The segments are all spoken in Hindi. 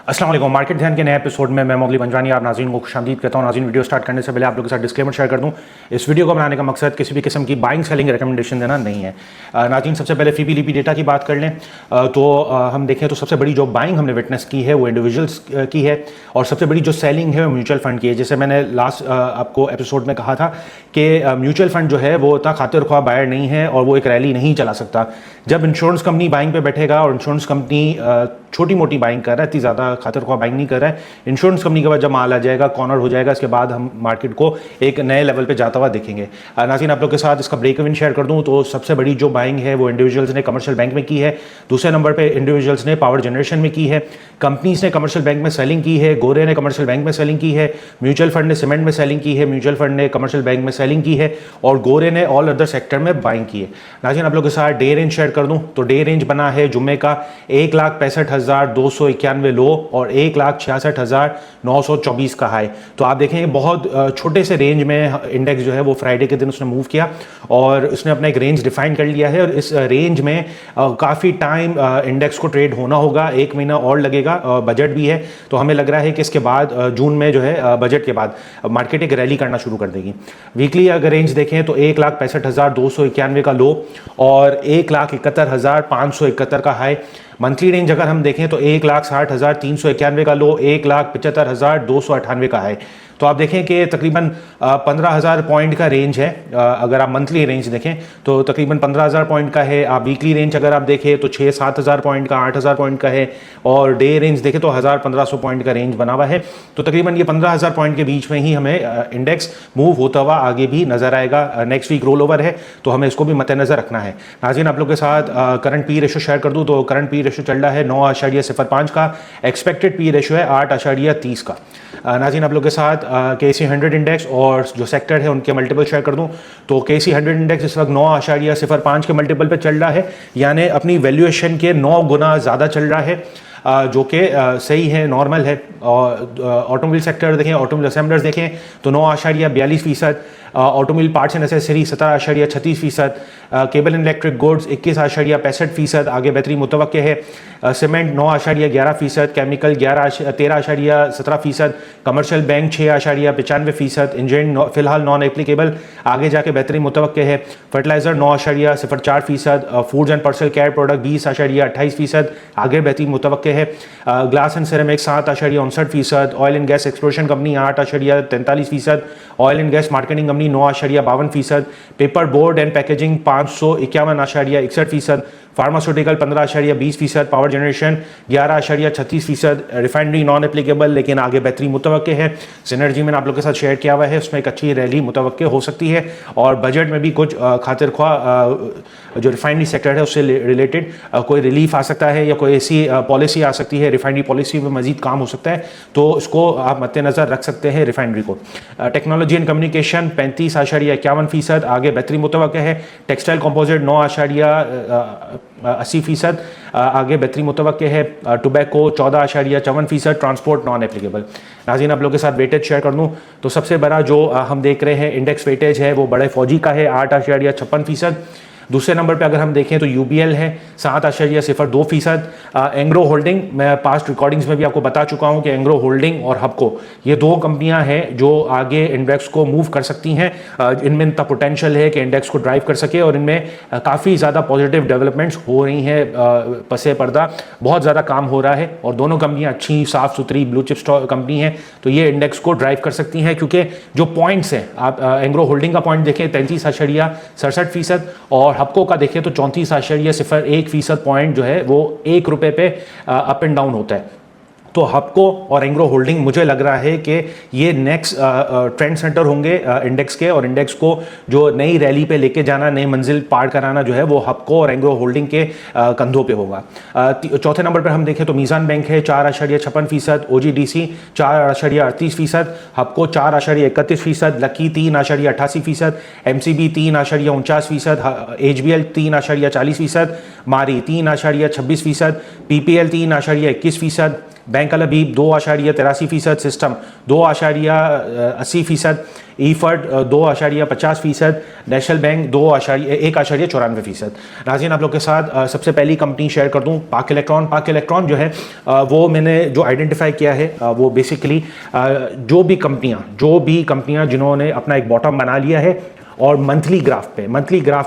अस्सलाम वालेकुम। मार्केट ध्यान के नए एपिसोड में मैं मोगली पंजवानी आप नाज़रीन को खुशामदीद कहता हूँ। नाज़रीन, वीडियो स्टार्ट करने से पहले आप लोगों के साथ डिस्क्लेमर शेयर कर दूँ। इस वीडियो को बनाने का मकसद किसी भी किस्म की बाइंग सेलिंग रिकमेंडेशन देना नहीं है। नाज़रीन, सबसे पहले फीपी लीपी डेटा की बात कर लें तो हम देखें तो सबसे बड़ी जो बाइंग हमने विटनेस की है वो इंडिविजुअल्स की है और सबसे बड़ी जो सेलिंग है वो म्यूचुअल फंड की है। जैसे मैंने लास्ट आपको एपिसोड में कहा था कि म्यूचुअल फंड जो है वो इतना खातिर ख्वाह बायर नहीं है और वो एक रैली नहीं चला सकता। जब इंश्योरेंस कंपनी बाइंग पे बैठेगा और इंश्योरेंस कंपनी छोटी मोटी बाइंग कर रहा है, इतनी ज़्यादा खातिर ख्वाह बाइंग नहीं कर रहा है, इंश्योरेंस कंपनी के बाद जब माल आ जाएगा, कॉर्नर हो जाएगा, इसके बाद हम मार्केट को एक नए लेवल पे जाता हुआ देखेंगे। नाज़रीन, आप लोग के साथ इसका ब्रेक इवन शेयर कर दूं तो सबसे बड़ी जो बाइंग है वो इंडिविजुअल्स ने कमर्शियल बैंक में की है। दूसरे नंबर पे इंडिविजुअल्स ने पावर जनरेशन में की है। कंपनीज ने कमर्शियल बैंक में सेलिंग की है। गोरे ने कमर्शियल बैंक में सेलिंग की है। म्यूचुअल फंड ने सीमेंट में सेलिंग की है। म्यूचुअल फंड ने कमर्शियल बैंक में सेलिंग की है और गोरे ने ऑल अदर सेक्टर में बाइंग की है। नाज़रीन, आप लोग के साथ डे रेंज शेयर कर दूं तो डे रेंज बना है जुम्मे का 1,65,291 लो और 1,66,924 का हाई। तो आप देखेंगे बहुत छोटे से रेंज में इंडेक्स जो है वो फ्राइडे के दिन उसने मूव किया और उसने अपना एक रेंज डिफाइन कर लिया है और इस रेंज में काफ़ी टाइम इंडेक्स को ट्रेड होना होगा, 1 महीना और लगेगा। बजट भी है तो हमें लग रहा है कि इसके बाद जून में जो है बजट के बाद मार्केट एक रैली करना शुरू कर देगी। वीकली अगर रेंज देखें तो 1,65,291 का लो और 1,71,571 का हाई। मंथली रेंज अगर हम देखें तो 1,60,391 का लो, 1,75,298 का है। तो आप देखें कि तकरीबन 15,000 पॉइंट का रेंज है। अगर आप मंथली रेंज देखें तो तकरीबन 15,000 पॉइंट का है। आप वीकली रेंज अगर आप देखें तो 6-7 पॉइंट का, 8,000 पॉइंट का है और डे रेंज देखें तो 1,000-1,500 पॉइंट का रेंज बना हुआ है। तो तकरीबन ये 15,000 पॉइंट के बीच में ही हमें इंडेक्स मूव होता हुआ आगे भी नजर आएगा। नेक्स्ट वीक रोल ओवर है तो हमें इसको भी मद्देनजर रखना है। नाज़रीन, आप लोग के साथ करंट पी रेशो शेयर कर दूँ तो करंट पी रेशो चल रहा है 9.05 का। एक्सपेक्टेड पी रेशो है 8.30 का। नाज़रीन, आप लोग के साथ KC 100 इंडेक्स और जो सेक्टर है उनके मल्टीपल शेयर कर दूं तो KC 100 इंडेक्स इस वक्त 9.05 के मल्टीपल पे चल रहा है, यानी अपनी वैल्यूएशन के 9 गुना ज़्यादा चल रहा है, जो कि सही है, नॉर्मल है। और ऑटोमोबाइल सेक्टर देखें, ऑटोमोबाइल असेंबलर्स देखें तो 9.42%, automobile parts and accessory 17.36%, cable and electric goods 21.65%, आगे बेहतरी मुतवक्के है। Cement 9.11%, chemical 13.17%, commercial bank 6.95%, engineering फिलहाल नॉन एप्लीकेबल, आगे जाके बेहतरी मुतवक्के है। Fertiliser 9.04%, foods and personal care product 20.28%, आगे बेहतरी मुतवक्के है। Glass and ceramic 7.59%, oil and gas exploration company 8.43%, oil and gas marketing company 9.52%, paper board and packaging 551.61%, pharmaceutical 15.20%, power generation 11.36%, refinery non applicable लेकिन आगे बेहतरी मुतवक्के है। सिनर्जी मैंने आप लोग के साथ शेयर किया हुआ है, उसमें एक अच्छी रैली मुतवक्के हो सकती है और बजट में भी कुछ खातिर ख्वाह जो रिफाइनरी सेक्टर है उससे रिलेटेड कोई रिलीफ आ सकता है या कोई ऐसी पॉलिसी आ सकती है, रिफाइनरी पॉलिसी में मजीद काम हो सकता है, तो इसको आप मद्देनजर रख सकते हैं रिफाइनरी को। टेक्नोलॉजी एंड कम्युनिकेशन 35.51%, आगे बेहतरी मुतवक्के है। टेक्सटाइल कंपोजिट 9.80%, आगे बेहतरी मुतवक्के है। Tobacco 14.54%, transport non applicable. नाज़रीन, आप लोग के साथ वेटेज शेयर कर दूँ तो सबसे बड़ा जो हम देख रहे हैं इंडेक्स वेटेज है वो बड़े फौजी का है 8.56%। दूसरे नंबर पे अगर हम देखें तो UBL है 7.02%। एंग्रो होल्डिंग, मैं पास्ट रिकॉर्डिंग्स में भी आपको बता चुका हूं कि एंग्रो होल्डिंग और हबको ये दो कंपनियां हैं जो आगे इंडेक्स को मूव कर सकती हैं। इनमें इतना पोटेंशियल है कि इंडेक्स को ड्राइव कर सके और इनमें काफ़ी ज़्यादा पॉजिटिव डेवलपमेंट्स हो रही हैं। पसे पर्दा बहुत ज़्यादा काम हो रहा है और दोनों कंपनियाँ अच्छी साफ़ सुथरी ब्लू चिप कंपनी हैं, तो ये इंडेक्स को ड्राइव कर सकती हैं क्योंकि जो पॉइंट्स हैं, आप एंग्रो होल्डिंग का पॉइंट देखें 33.67% और हबको का देखें तो 34.01% पॉइंट जो है वो ₹1 पे अप एंड डाउन होता है। तो हबको और एंग्रो होल्डिंग मुझे लग रहा है कि ये नेक्स्ट ट्रेंड सेंटर होंगे इंडेक्स के और इंडेक्स को जो नई रैली पे लेके जाना, नई मंजिल पार कराना जो है वो हबको और एंग्रो होल्डिंग के कंधों पे होगा। चौथे नंबर पर हम देखें तो मीज़ान बैंक है 4.56%, OGDC 4.38%, हबको 4.31%, लकी 3.88%, MCB 3.49%, HBL 3.40%, मारी 3.26%, PPL 3.21%, बैंक अल अबीब 2.83%, सिस्टम 2.80%, ईफर्ट 2.50%, नेशनल बैंक 1.94%। नाज़रीन, आप लोग के साथ सबसे पहली कंपनी शेयर कर दूं पाक इलेक्ट्रॉन। पाक इलेक्ट्रॉन जो है वो मैंने जो आइडेंटिफाई किया है वो बेसिकली जो भी कंपनियां जिन्होंने अपना एक बॉटम बना लिया है और मंथली ग्राफ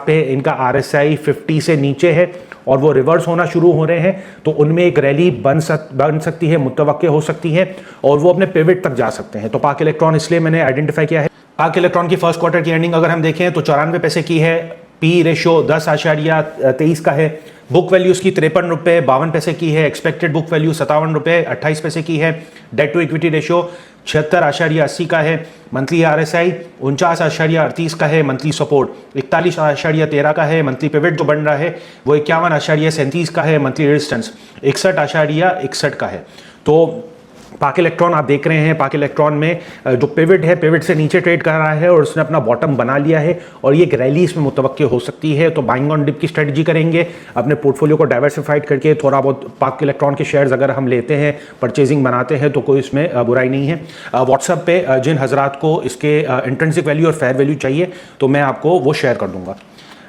पे इनका RSI 50 से नीचे है और वो रिवर्स होना शुरू हो रहे हैं, तो उनमें एक रैली बन सकती है, मुतवक्के हो सकती है और वो अपने पिवट तक जा सकते हैं। तो पाक इलेक्ट्रॉन इसलिए मैंने आइडेंटिफाई किया है। पाक इलेक्ट्रॉन की फर्स्ट क्वार्टर की अर्निंग अगर हम देखें तो 94 पैसे की है, पी रेशो 10.23 का है, बुक वैल्यू उसकी 53 रुपये 52 पैसे की है, एक्सपेक्टेड बुक वैल्यू 57 रुपये 28 पैसे की है, डेट टू इक्विटी रेशो 76.80 का है, मंथली RSI 49.38 का है, मंथली सपोर्ट 41.13 का है, मंथली पिवट जो बन रहा है वो 51.37 का है, मंथली रेजिस्टेंस 61.61 का है। तो पाक इलेक्ट्रॉन आप देख रहे हैं, पाक इलेक्ट्रॉन में जो पिवट है, पिवट से नीचे ट्रेड कर रहा है और उसने अपना बॉटम बना लिया है और ये एक रैली इसमें मुतवक्के हो सकती है। तो बाइंग ऑन डिप की स्ट्रेटजी करेंगे, अपने पोर्टफोलियो को डाइवर्सिफाइड करके थोड़ा बहुत पाक इलेक्ट्रॉन के शेयर्स अगर हम लेते हैं, परचेजिंग बनाते हैं तो कोई इसमें बुराई नहीं है। व्हाट्सएप पे जिन हजरात को इसके इंट्रिंसिक वैल्यू और फेयर वैल्यू चाहिए तो मैं आपको वो शेयर कर दूंगा।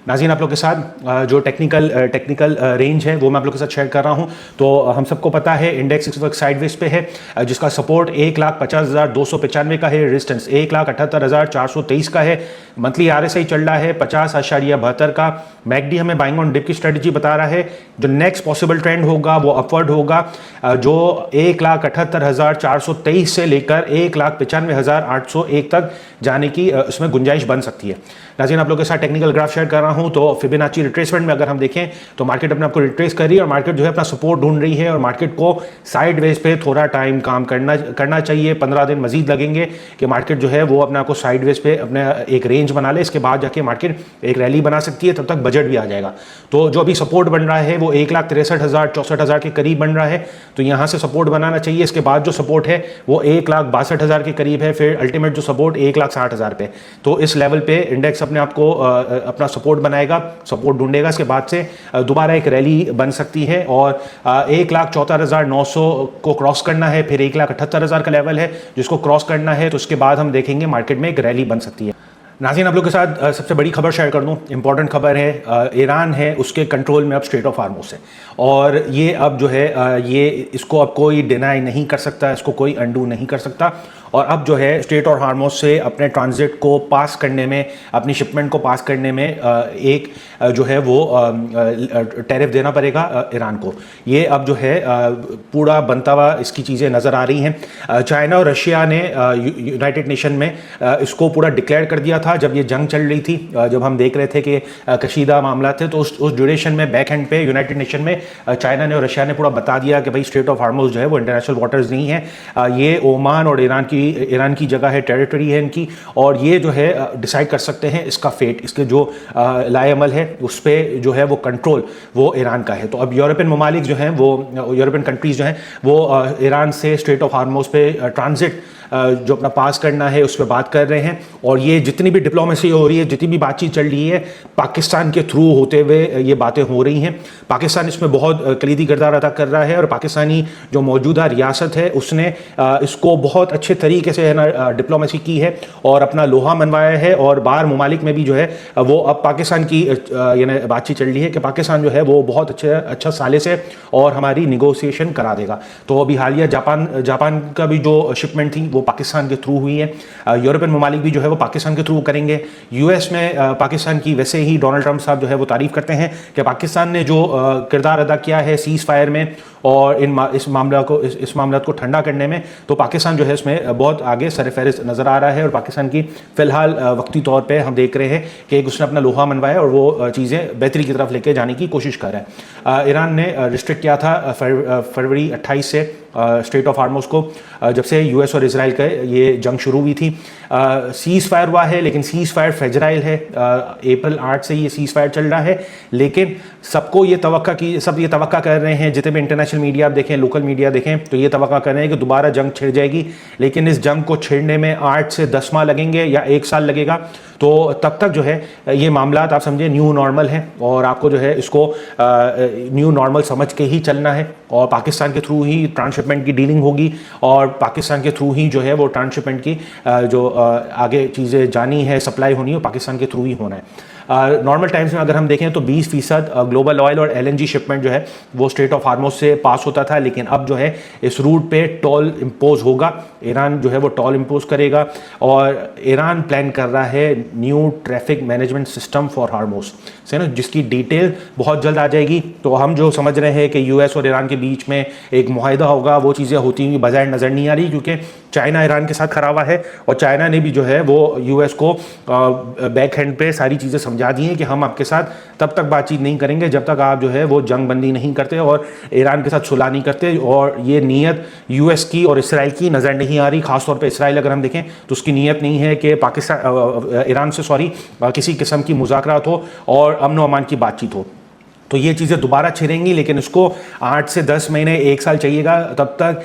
नाज़रीन, आप लोग के साथ जो टेक्निकल रेंज है वो मैं आप लोग के साथ शेयर कर रहा हूँ। तो हम सबको पता है इंडेक्स इस वक्त साइडवेज पे है, जिसका सपोर्ट 1,50,295 का है, रेजिस्टेंस 1,78,423 का है, मंथली RSI चल रहा है 50.72 का, मैकडी हमें बाइंग ऑन डिप की स्ट्रेटजी बता रहा है। जो नेक्स्ट पॉसिबल ट्रेंड होगा वो अपवर्ड होगा, जो 1,78,423 से लेकर 1,95,801 तक जाने की उसमें गुंजाइश बन सकती है। नाज़रीन, आप लोग के साथ टेक्निकल ग्राफ शेयर कर रहा हूं। तो फिबोनाची रिट्रेसमेंट में अगर हम देखें तो मार्केट अपने आपको रिट्रेस कर रही है और मार्केट जो है अपना सपोर्ट ढूंढ रही है और मार्केट को साइडवेज पे थोड़ा टाइम काम करना चाहिए। 15 दिन मजीद लगेंगे कि मार्केट जो है वो अपने आपको साइडवेज पे अपने एक रेंज बना ले, इसके बाद जाके मार्केट एक रैली बना सकती है, तब तक बजट भी आ जाएगा। तो जो अभी सपोर्ट बन रहा है वो 1,63,000 के करीब बन रहा है, तो यहाँ से सपोर्ट बनाना चाहिए। इसके बाद जो सपोर्ट है वो 1,62,000 के करीब है, फिर अल्टीमेट जो सपोर्ट 1,60,000 पे। तो इस लेवल पे इंडेक्स अपने आप को अपना सपोर्ट बनाएगा, सपोर्ट ढूंढेगा, इसके बाद से दोबारा एक रैली बन सकती है और 1,74,900 को क्रॉस करना है, फिर 1,78,000 का लेवल है जिसको क्रॉस करना है, तो उसके बाद हम देखेंगे मार्केट में एक रैली बन सकती है। नाज़रीन, आप लोग के साथ सबसे बड़ी खबर शेयर कर दूं, इंपॉर्टेंट खबर है। ईरान है उसके कंट्रोल में अब स्ट्रेट ऑफ हार्मोज है और ये अब जो है ये इसको अब कोई डिनाई नहीं कर सकता, इसको कोई अंडू नहीं कर सकता और अब जो है स्ट्रेट ऑफ हार्मोज से अपने ट्रांजिट को पास करने में, अपनी शिपमेंट को पास करने में एक जो है वो टैरिफ देना पड़ेगा ईरान को। ये अब जो है पूरा बनता हुआ इसकी चीज़ें नज़र आ रही हैं। चाइना और रशिया ने यूनाइटेड नेशन में इसको पूरा डिक्लेयर कर दिया था जब ये जंग चल रही थी, जब हम देख रहे थे कि कशीदा मामला थे, तो उस ड्यूरेशन में बैक हैंड पे यूनाइटेड नेशन में चाइना ने और रशिया ने पूरा बता दिया कि भाई स्ट्रेट ऑफ हार्मोज जो है वो इंटरनेशनल वाटर्स नहीं है, ये ओमान और ईरान की जगह है, टेरिटरी है इनकी, और ये जो है डिसाइड कर सकते हैं इसका फेट, इसके जो लाएअमल है उस पर जो है वो कंट्रोल वो ईरान का है। तो अब यूरोपियन ममालिक जो हैं वो, यूरोपियन कंट्रीज जो हैं वो ईरान से स्ट्रेट ऑफ हार्मोज पे ट्रांजिट जो अपना पास करना है उस पर बात कर रहे हैं और ये जितनी भी डिप्लोमेसी हो रही है, जितनी भी बातचीत चल रही है, पाकिस्तान के थ्रू होते हुए ये बातें हो रही हैं। पाकिस्तान इसमें बहुत कलीदी किरदार अदा कर रहा है और पाकिस्तानी जो मौजूदा रियासत है उसने इसको बहुत अच्छे तरीके से है ना डिप्लोमेसी की है और अपना लोहा मनवाया है और बाहर ममालिक में भी जो है वो अब पाकिस्तान की यानी बातचीत चल रही है कि पाकिस्तान जो है वो बहुत अच्छा साले से और हमारी निगोसिएशन करा देगा। तो अभी हालिया जापान का भी जो शिपमेंट थी वो पाकिस्तान के थ्रू हुई है, यूरोपियन ममालिक भी जो है वो पाकिस्तान के थ्रू करेंगे। यूएस में पाकिस्तान की वैसे ही डोनाल्ड ट्रंप साहब जो है वो तारीफ करते हैं कि पाकिस्तान ने जो किरदार अदा किया है सीज़ फायर में और इस मामला को ठंडा करने में, तो पाकिस्तान जो है इसमें बहुत आगे सरफहरिस्त नज़र आ रहा है और पाकिस्तान की फ़िलहाल वक्ती तौर पे हम देख रहे हैं कि उसने अपना लोहा मनवाया और वो चीज़ें बेहतरी की तरफ लेके जाने की कोशिश कर रहा है। ईरान ने रिस्ट्रिक्ट किया था फरवरी 28 से स्ट्रेट ऑफ हार्मोज को, जब से यूएस और इजराइल का ये जंग शुरू हुई थी। सीज़ फायर हुआ है लेकिन सीज़ फायर फ्रेजाइल है, अप्रैल 8 से ये सीज़ फायर चल रहा है, लेकिन सब ये तवक्का कर रहे हैं, जितने भी इंटरनेशनल मीडिया आप देखें, लोकल मीडिया देखें, तो ये तवक्का कर रहे हैं कि दोबारा जंग छिड़ जाएगी, लेकिन इस जंग को छिड़ने में 8 से 10 माह लगेंगे या 1 साल लगेगा। तो तब तक जो है ये मामला आप समझे न्यू नॉर्मल है, और आपको जो है इसको न्यू नॉर्मल समझ के ही चलना है, और पाकिस्तान के थ्रू ही ट्रांसशिपमेंट की डीलिंग होगी, और पाकिस्तान के थ्रू ही जो है वो ट्रांसशिपमेंट की जो आगे चीज़ें जानी है, सप्लाई होनी है, पाकिस्तान के थ्रू ही होना है। नॉर्मल टाइम्स में अगर हम देखें तो 20% ग्लोबल ऑयल और LNG शिपमेंट जो है वो स्ट्रेट ऑफ हार्मोज से पास होता था, लेकिन अब जो है इस रूट पे टोल इम्पोज होगा, ईरान जो है वो टोल इम्पोज करेगा, और ईरान प्लान कर रहा है new traffic management system for हार्मोज से ना, जिसकी डिटेल बहुत जल्द आ जाएगी। तो हम जो समझ रहे हैं कि US और ईरान के बीच में एक मुआहिदा होगा, वो चीज़ें होती हुई बाज़ाहिर नज़र नहीं आ रही, क्योंकि चाइना ईरान के साथ खड़ा हुआ है, और चाइना ने भी जो है वो US को बैक हैंड पे सारी चीज़ें समझा दी हैं कि हम आपके साथ तब तक बातचीत नहीं करेंगे जब तक आप जो है वो जंग बंदी नहीं करते और ईरान के साथ सुलह नहीं करते। और ये नीयत US की और इसराइल की नज़र नहीं आ रही, खासतौर पे इसराइल अगर हम देखें तो उसकी नीयत नहीं है कि पाकिस्तान ईरान से किसी किस्म की मुज़ाकरात हो और अमन व अमान की बातचीत हो। तो ये चीज़ें दोबारा छिड़ेंगी, लेकिन इसको 8 से 10 महीने 1 साल चाहिएगा। तब तक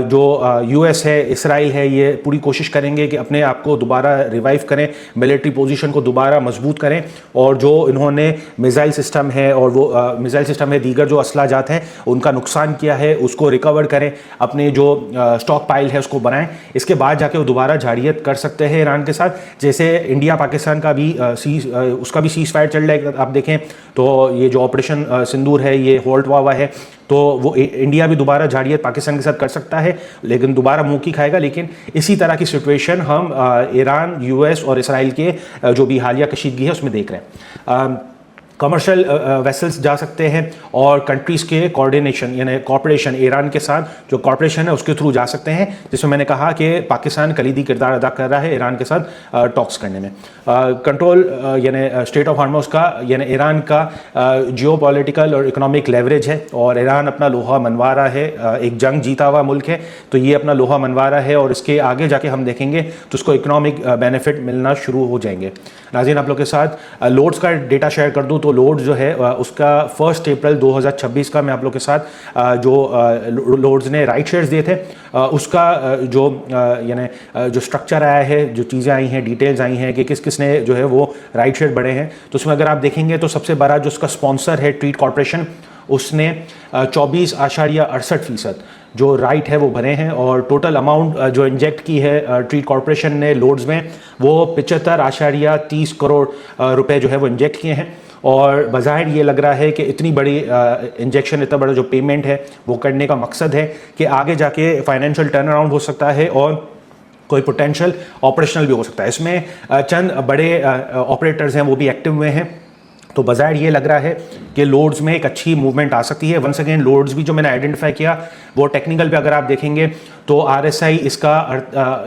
जो US है, इसराइल है, ये पूरी कोशिश करेंगे कि अपने आप को दोबारा रिवाइव करें, मिलिट्री पोजीशन को दोबारा मजबूत करें, और जो इन्होंने मिसाइल सिस्टम है और वो मिसाइल सिस्टम है, दीगर जो असला जात हैं उनका नुकसान किया है उसको रिकवर करें, अपने जो स्टॉक पाइल है उसको बनाएं। इसके बाद जाके वो दोबारा जारियत कर सकते हैं ईरान के साथ। जैसे इंडिया पाकिस्तान का भी उसका भी सीज फायर चल रहा है, आप देखें तो ये जो ऑपरेशन सिंदूर है ये होल्ट हुआ है, तो वो इंडिया भी दोबारा जारियत पाकिस्तान के साथ कर सकता है, लेकिन दोबारा मुंह की खाएगा। लेकिन इसी तरह की सिचुएशन हम ईरान, US और इसराइल के जो भी हालिया कशीदगी है उसमें देख रहे हैं। कमर्शियल वेसल्स जा सकते हैं और कंट्रीज़ के कोऑर्डिनेशन यानी कॉर्पोरेशन, ईरान के साथ जो कॉर्पोरेशन है उसके थ्रू जा सकते हैं, जिसमें मैंने कहा कि पाकिस्तान कलीदी किरदार अदा कर रहा है ईरान के साथ टॉक्स करने में। कंट्रोल यानी स्टेट ऑफ हार्मोज का यानी ईरान का जियोपॉलिटिकल और इकोनॉमिक लेवरेज है, और ईरान अपना लोहा मनवा रहा है, एक जंग जीता हुआ मुल्क है तो ये अपना लोहा मनवा रहा है, और इसके आगे जाके हम देखेंगे तो उसको इकोनॉमिक बेनिफिट मिलना शुरू हो जाएंगे। नाज़रीन, आप लोग के साथ लोड्स का डेटा शेयर कर दूँ तो लोड जो है उसका 1 अप्रैल 2026 का मैं आप लोग के साथ जो लोड्स ने राइट शेयर्स दिए थे उसका जो यानी जो स्ट्रक्चर आया है, जो चीज़ें आई हैं, डिटेल्स आई हैं कि किस किस ने जो है वो राइट शेयर बढ़े हैं, तो उसमें अगर आप देखेंगे तो सबसे बड़ा जो उसका स्पॉन्सर है ट्रीट कॉर्पोरेशन, उसने 24.68% जो राइट है वो भरे हैं, और टोटल अमाउंट जो इंजेक्ट की है ट्रीट कॉर्पोरेशन ने लोड्स में वो 75.30 करोड़ रुपए जो है वो इंजेक्ट किए हैं। और बज़ाहिर ये लग रहा है कि इतनी बड़ी इंजेक्शन, इतना बड़ा जो पेमेंट है वो करने का मकसद है कि आगे जाके फाइनेंशियल टर्न अराउंड हो सकता है और कोई पोटेंशियल ऑपरेशनल भी हो सकता है। इसमें चंद बड़े ऑपरेटर्स हैं वो भी एक्टिव हुए हैं, तो बज़ाहिर ये लग रहा है कि लोड्स में एक अच्छी मूवमेंट आ सकती है। वंस अगेन लोड्स भी जो मैंने आइडेंटिफाई किया वो टेक्निकल पे अगर आप देखेंगे तो RSI इसका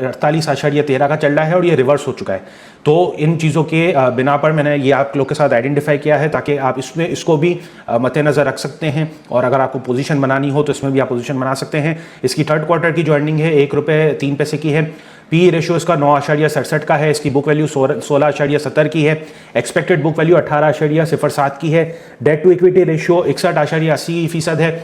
48.13 का चल रहा है और ये रिवर्स हो चुका है। तो इन चीज़ों के बिना पर मैंने ये आप लोग के साथ आइडेंटिफाई किया है ताकि आप इसमें इसको भी मद्देनज़र रख सकते हैं, और अगर आपको पोजीशन बनानी हो तो इसमें भी आप पोजीशन बना सकते हैं। इसकी थर्ड क्वार्टर की जो अर्निंग है ₹1.03 की है, PE रेशियो इसका 9.67 का है, इसकी बुक वैल्यू 16.70 की है, एक्सपेक्टेड बुक वैल्यू 18.07 की है, डेट टू इक्विटी रेशियो 61.80% है।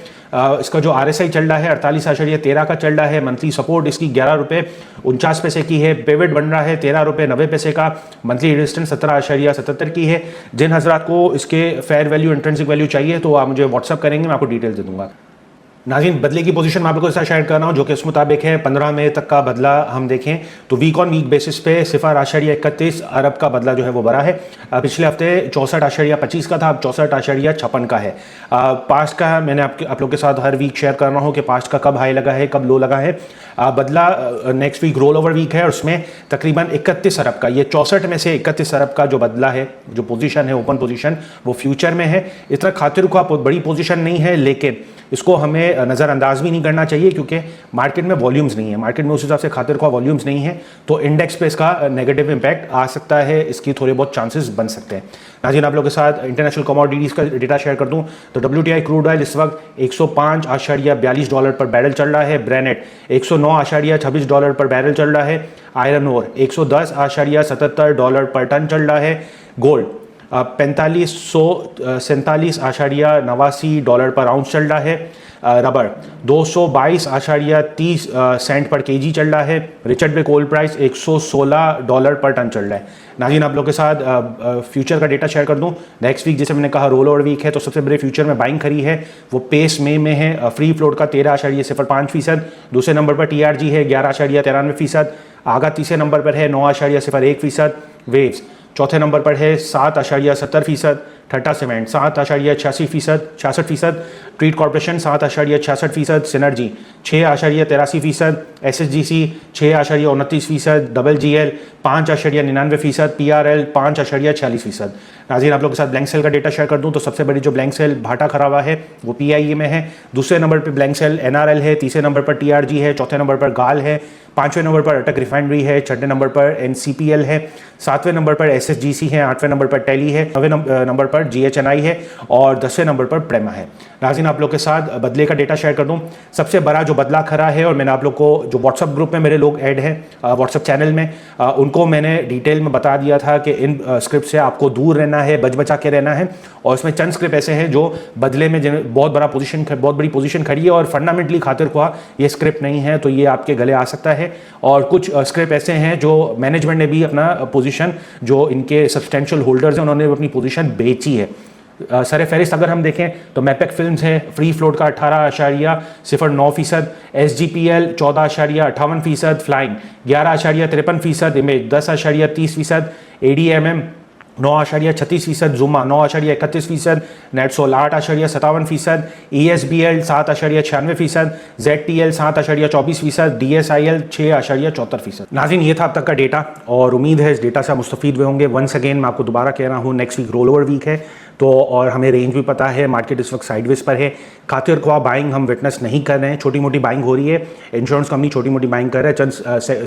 इसका जो RSI चल रहा है 48.13 का चल रहा है, मंथली सपोर्ट इसकी ₹11.49 की है, पेविट बन रहा है ₹13.90 का, मंथली रेजिस्टेंस 17.77 की है। जिन हजरात को इसके फेयर वैल्यू, इंट्रिंसिक वैल्यू चाहिए तो आप मुझे व्हाट्सअप करेंगे, मैं आपको डिटेल्स दे दूंगा। नाज़रीन, बदले की पोजीशन मैं आप लोगों के साथ शेयर कर रहा हूँ जो कि इस मुताबिक है 15 मई तक का बदला हम देखें तो वीक ऑन वीक बेसिस पे 0.31 अरब का बदला जो है वो बढ़ा है। पिछले हफ्ते 64.25 का था, अब 64.56 का है। पास्ट का मैंने आप लोग के साथ हर वीक शेयर कर रहा हूँ कि पास्ट का कब हाई लगा है, कब लो लगा है। बदला next week roll over week है और उसमें तकरीबन 31 अरब का, ये 64 में से 31 अरब का जो बदला है, जो पोजीशन है ओपन पोजीशन वो फ्यूचर में है। इतना खातिर को बड़ी पोजीशन नहीं है, लेकिन इसको हमें नज़रअंदाज भी नहीं करना चाहिए क्योंकि मार्केट में वॉल्यूम्स नहीं है, मार्केट में उस हिसाब से खातिर को वॉल्यूम्स नहीं है, तो इंडेक्स पे इसका नेगेटिव इंपैक्ट आ सकता है, इसकी थोड़े बहुत चांसेस बन सकते हैं। नाज़रीन, आप लोगों के साथ इंटरनेशनल कमोडिटीज़ का डेटा शेयर कर दूं तो WTI क्रूड ऑयल इस वक्त $105.42 पर बैरल चल रहा है, ब्रेनेट $109.26 पर बैरल चल रहा है, आयरन ओर $110.77 पर टन चल रहा है, गोल्ड $4547.89 पर आउंस चल रहा है, रबर 222.30 सेंट पर केजी चल रहा है। रिचर्ड बे कोल प्राइस $116 पर टन चल रहा है। नाज़रीन, आप लोग के साथ फ्यूचर का डेटा शेयर कर दूं। नेक्स्ट वीक जैसे मैंने कहा रोल ओवर वीक है, तो सबसे बड़े फ्यूचर में बाइंग करी है वो पेस में है। फ्री फ्लोट का 13.05%। दूसरे नंबर पर TRG है 11.93%। आगा तीसरे नंबर पर है 9.01%। वेव्स चौथे नंबर पर है 7.70%। Thatta cement 7.86%। Treet corporation 7.66%। Synergy 6.83%। SSGC 6.29%। Double GL 5.99%। PRL 5.46%। नाज़रीन, आप लोगों के साथ ब्लैंक सेल का डेटा शेयर कर दूं तो सबसे बड़ी जो ब्लैंक सेल भाटा खराबा है वो PIA में है। दूसरे नंबर पर ब्लैंक सेल NRL है। तीसरे नंबर पर TRG है। चौथे नंबर पर गाल है। पांचवें नंबर पर अटक रिफाइनरी है। छठे नंबर पर NCPL है। सातवें नंबर पर SSGC है। आठवें नंबर पर टेली है। नौवें नंबर पर GHNI है और 10वें नंबर पर प्रेमा है। नाज़रीन, आप लोग के साथ बदले का डेटा शेयर कर दूं। सबसे बड़ा जो बदला खरा है, और मैंने आप लोग को जो व्हाट्सअप ग्रुप में मेरे लोग ऐड हैं व्हाट्सअप चैनल में, उनको मैंने डिटेल में बता दिया था कि इन स्क्रिप्ट से आपको दूर रहना है, बचा के रहना है। और इसमें चंद स्क्रिप्ट ऐसे हैं जो बदले में बहुत बड़ी पोजीशन खड़ी है और फंडामेंटली खातिर ख्वाह ये स्क्रिप्ट नहीं है, तो ये आपके गले आ सकता है। और कुछ स्क्रिप्ट ऐसे हैं जो मैनेजमेंट ने भी अपना पोजीशन, जो इनके सब्सटेंशियल होल्डर्स हैं, उन्होंने अपनी पोजीशन बेची है। सर फहरिस्त अगर हम देखें तो मैपेक फिल्म्स है फ्री फ्लोट का 18.09%। SGPL 14.58%। फ्लाइंग 11.53%। इमेज 10.30%। ADMM 9.36%। जुमा 9.31%। नेटसोल 8.57%। ESBL 7.96%। ZTL 7.24%। DSIL 6.74%। नाज़रीन, ये था अब तक का डेटा और उम्मीद है इस डेटा से आप मुस्तफ़ीद हुए होंगे। वंस अगेन मैं आपको दोबारा कह रहा हूँ, next week roll over week है, तो और हमें रेंज भी पता है, मार्केट इस वक्त साइडवेज पर है। खातिर ख्वाह बाइंग हम विटनेस नहीं कर रहे हैं, छोटी मोटी बाइंग हो रही है। इंश्योरेंस कंपनी छोटी मोटी बाइंग कर रहा है। चंद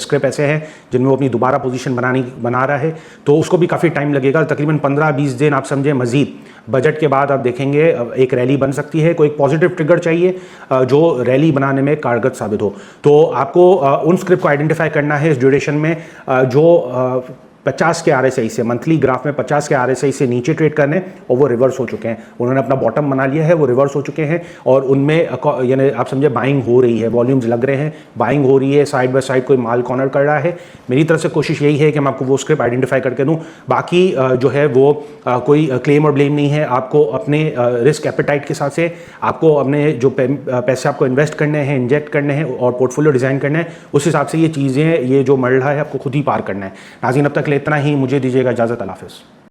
स्क्रिप्ट ऐसे हैं जिनमें वो अपनी दोबारा पोजीशन बना रहा है, तो उसको भी काफ़ी टाइम लगेगा, तकरीबन 15-20 दिन आप समझें मजीद। बजट के बाद आप देखेंगे एक रैली बन सकती है। कोई एक पॉजिटिव ट्रिगर चाहिए जो रैली बनाने में कारगर साबित हो। तो आपको उन स्क्रिप्ट को आइडेंटिफाई करना है इस ड्यूरेशन में जो 50 के RSI से, मंथली ग्राफ में 50 के RSI से नीचे ट्रेड करने, और वो रिवर्स हो चुके हैं। उन्होंने अपना बॉटम बना लिया है, वो रिवर्स हो चुके हैं और उनमें यानी आप समझे बाइंग हो रही है, वॉल्यूम्स लग रहे हैं, बाइंग हो रही है, साइड बाय साइड कोई माल कॉर्नर कर रहा है। मेरी तरफ से कोशिश यही है कि मैं आपको वो स्क्रिप्ट आइडेंटिफाई करके दूँ। बाकी जो है वो कोई क्लेम और ब्लेम नहीं है। आपको अपने रिस्क एपेटाइट के साथ से आपको अपने जो पैसे आपको इन्वेस्ट करने हैं, इंजेक्ट करने हैं और पोर्टफोलियो डिज़ाइन करना है, उस हिसाब से ये चीज़ें, ये जो मरहला है आपको खुद ही पार करना है। नाज़रीन, अब तक इतना ही, मुझे दीजिएगा इजाज़त। अल्लाह हाफ़िज़।